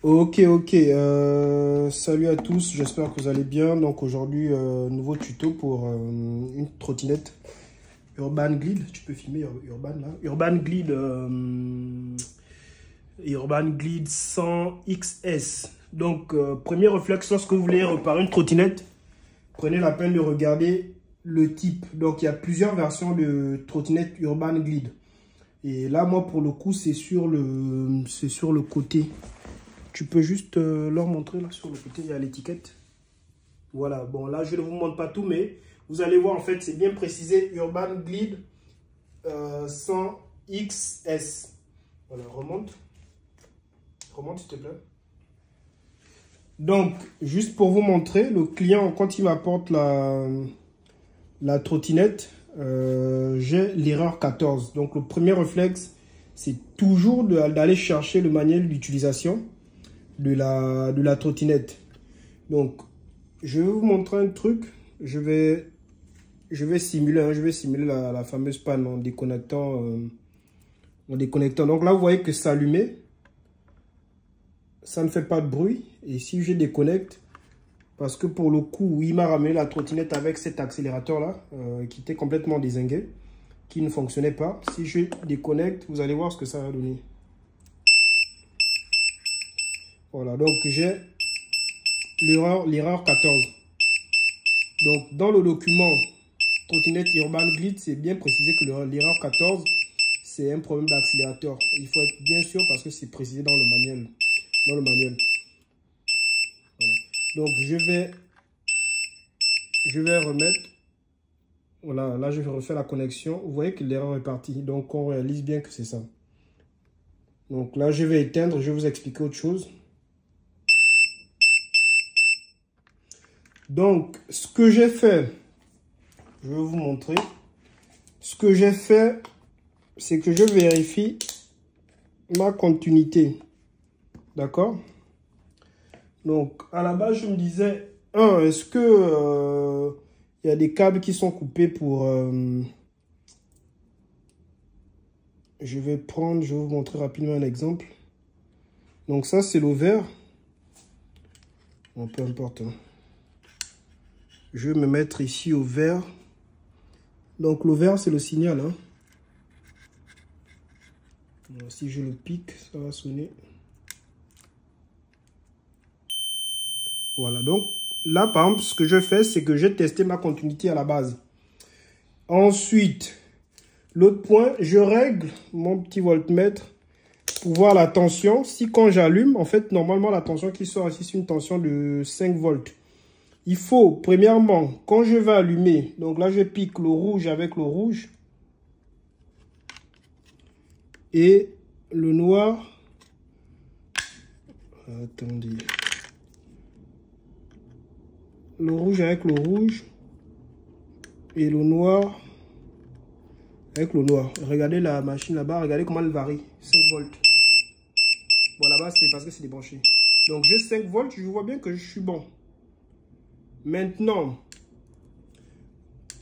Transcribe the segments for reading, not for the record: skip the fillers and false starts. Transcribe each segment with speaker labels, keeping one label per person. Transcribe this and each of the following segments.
Speaker 1: Ok. Salut à tous, j'espère que vous allez bien. Donc aujourd'hui, nouveau tuto pour une trottinette Urban Glide. Tu peux filmer Urban là. Urban Glide 100 XS. Donc premier réflexe, lorsque vous voulez réparer une trottinette, prenez la peine de regarder le type. Donc il y a plusieurs versions de trottinette Urban Glide. Et là, moi pour le coup, c'est sur le côté. Tu peux juste leur montrer là sur le côté, il y a l'étiquette. Voilà, bon là je ne vous montre pas tout, mais vous allez voir en fait, c'est bien précisé Urban Glide 100 XS. Voilà, remonte s'il te plaît. Donc, juste pour vous montrer, le client, quand il m'apporte la trottinette, j'ai l'erreur 14. Donc, le premier réflexe, c'est toujours d'aller chercher le manuel d'utilisation de la trottinette. Donc, je vais vous montrer un truc. Je vais simuler, hein, la fameuse panne en déconnectant. Donc là, vous voyez que c'est allumé. Ça ne fait pas de bruit. Et si je déconnecte, parce que pour le coup, il m'a ramené la trottinette avec cet accélérateur-là, qui était complètement dézingué, qui ne fonctionnait pas. Si je déconnecte, vous allez voir ce que ça va donner. Voilà, donc j'ai l'erreur 14. Donc, dans le document trottinette Urban Glide, c'est bien précisé que l'erreur 14, c'est un problème d'accélérateur. Il faut être bien sûr parce que c'est précisé dans le manuel. Voilà. Donc, je vais remettre. Voilà, là, je vais refaire la connexion. Vous voyez que l'erreur est partie. Donc, on réalise bien que c'est ça. Donc, là, je vais éteindre. Je vais vous expliquer autre chose. Donc, ce que j'ai fait, je vais vous montrer. Ce que j'ai fait, c'est que je vérifie ma continuité. D'accord? Donc, à la base, je me disais, est-ce que il y a des câbles qui sont coupés pour... je vais vous montrer rapidement un exemple. Donc, ça, c'est l'ovaire. Bon, peu importe. Hein. Je vais me mettre ici au vert. Donc, l'ovaire, c'est le signal. Hein. Bon, si je le pique, ça va sonner. Voilà, donc là, par exemple, ce que je fais, c'est que j'ai testé ma continuité à la base. Ensuite, l'autre point, je règle mon petit voltmètre pour voir la tension. Si quand j'allume, en fait, normalement, la tension qui sort ici, c'est une tension de 5 volts. Il faut, premièrement, quand je vais allumer, donc là, je pique le rouge avec le rouge. Et le noir. Attendez. Le rouge avec le rouge. Et le noir avec le noir. Regardez la machine là-bas. Regardez comment elle varie. 5 volts. Bon, là-bas, c'est parce que c'est débranché. Donc, j'ai 5 volts. Je vois bien que je suis bon. Maintenant,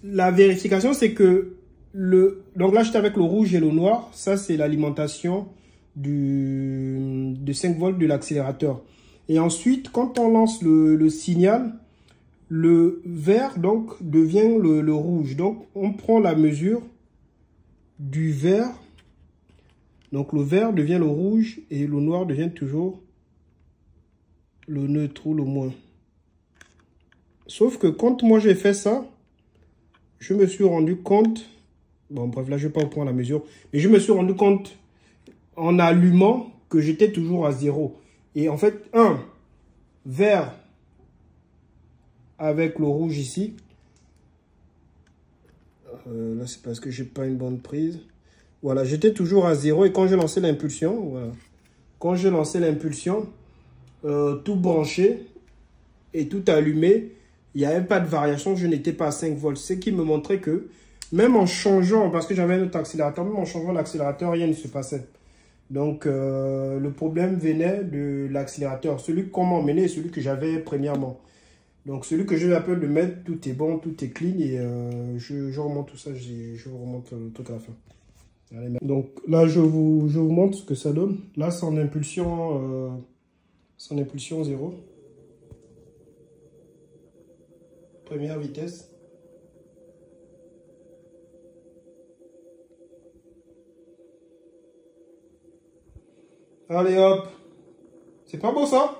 Speaker 1: la vérification, c'est que donc là, j'étais avec le rouge et le noir. Ça, c'est l'alimentation de 5 volts de l'accélérateur. Et ensuite, quand on lance le signal, le vert donc devient le rouge. Donc, on prend la mesure du vert. Donc, le vert devient le rouge et le noir devient toujours le neutre ou le moins. Sauf que quand moi j'ai fait ça, je me suis rendu compte, bon bref là je ne vais pas prendre la mesure, mais je me suis rendu compte en allumant que j'étais toujours à 0. Et en fait, vert avec le rouge ici, là c'est parce que j'ai pas une bonne prise. Voilà, j'étais toujours à 0 et quand j'ai lancé l'impulsion, voilà, quand j'ai lancé l'impulsion, tout branché et tout allumé, il n'y avait pas de variation, je n'étais pas à 5 volts. Ce qui me montrait que même en changeant, parce que j'avais un autre accélérateur, même en changeant l'accélérateur, rien ne se passait. Donc, le problème venait de l'accélérateur. Celui qu'on m'a emmené est celui que j'avais premièrement. Donc, celui que je vais un peu le mettre, tout est bon, tout est clean. Et je remonte tout ça, je vous remonte le truc à la fin. Allez, donc, là, je vous montre ce que ça donne. Là, c'est en impulsion Son impulsion 0. Première vitesse. Allez hop. C'est pas beau ça?